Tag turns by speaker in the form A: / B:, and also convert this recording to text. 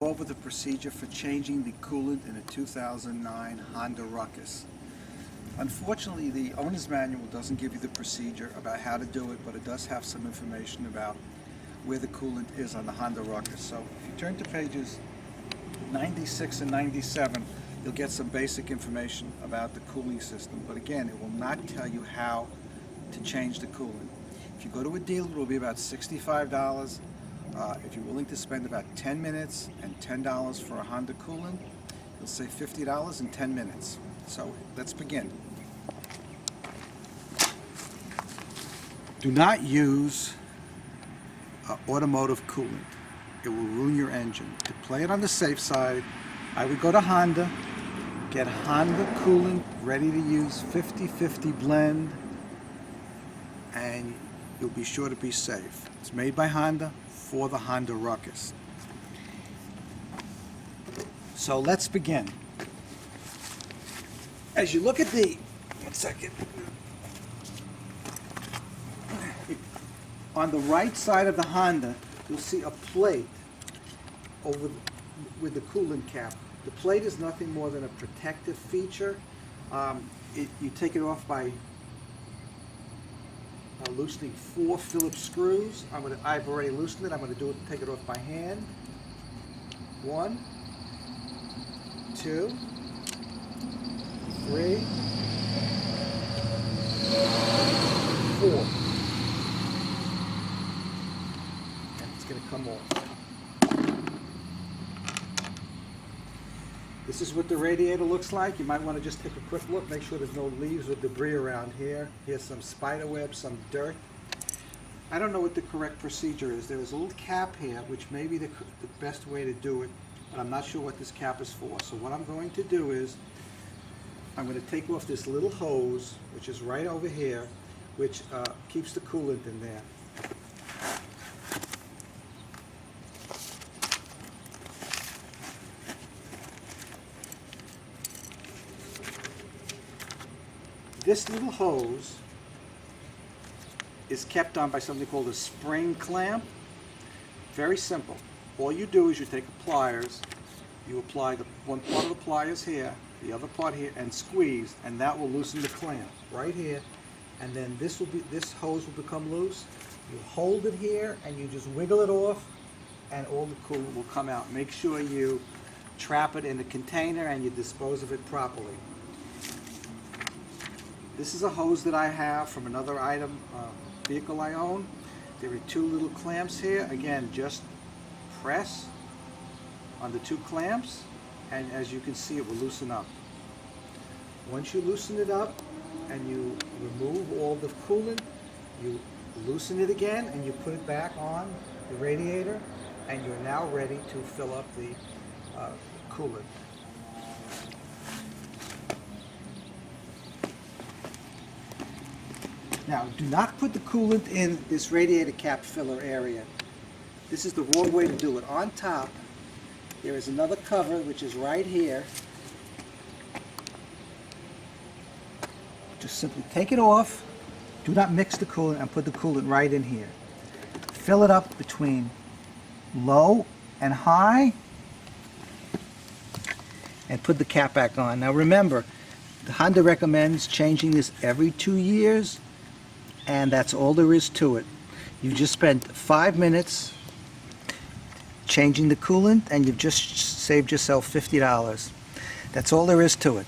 A: Over the procedure for changing the coolant in a 2009 Honda Ruckus. Unfortunately, the owner's manual doesn't give you the procedure about how to do it, but it does have some information about where the coolant is on the Honda Ruckus. So if you turn to pages 96 and 97, you'll get some basic information about the cooling system, but again, it will not tell you how to change the coolant. If you go to a dealer, it will be about $65. If you're willing to spend about 10 minutes and $10 for a Honda coolant, you'll save $50 in 10 minutes. So let's begin. Do not use automotive coolant. It will ruin your engine. To play it on the safe side, I would go to Honda, get Honda coolant ready to use, 50-50 blend, and you'll be sure to be safe. It's made by Honda for the Honda Ruckus. So let's begin. As you look at the, one second, on the right side of the Honda, you'll see a plate over with the coolant cap. The plate is nothing more than a protective feature. You take it off by loosening 4 Phillips screws. I've already loosened it. I'm going to take it off by hand. 1, 2, 3, 4. And it's going to come off. This is what the radiator looks like. You might want to just take a quick look, make sure there's no leaves or debris around here. Here's some spider web, some dirt. I don't know what the correct procedure is. There is a little cap here, which may be the best way to do it, but I'm not sure what this cap is for. So what I'm going to do is, I'm going to take off this little hose, which is right over here, which keeps the coolant in there. This little hose is kept on by something called a spring clamp. Very simple. All you do is you take the pliers, you apply one part of the pliers here, the other part here, and squeeze, and that will loosen the clamp right here. And then this hose will become loose. You hold it here and you just wiggle it off, and all the coolant will come out. Make sure you trap it in a container and you dispose of it properly. This is a hose that I have from another vehicle I own. There are 2 little clamps here. Again, just press on the 2 clamps, and as you can see, it will loosen up. Once you loosen it up and you remove all the coolant, you loosen it again and you put it back on the radiator, and you're now ready to fill up the coolant. Now, do not put the coolant in this radiator cap filler area. This is the wrong way to do it. On top, there is another cover, which is right here. Just simply take it off. Do not mix the coolant, and put the coolant right in here. Fill it up between low and high, and put the cap back on. Now remember, the Honda recommends changing this every 2 years. And that's all there is to it. You just spent 5 minutes changing the coolant, and you've just saved yourself $50. That's all there is to it.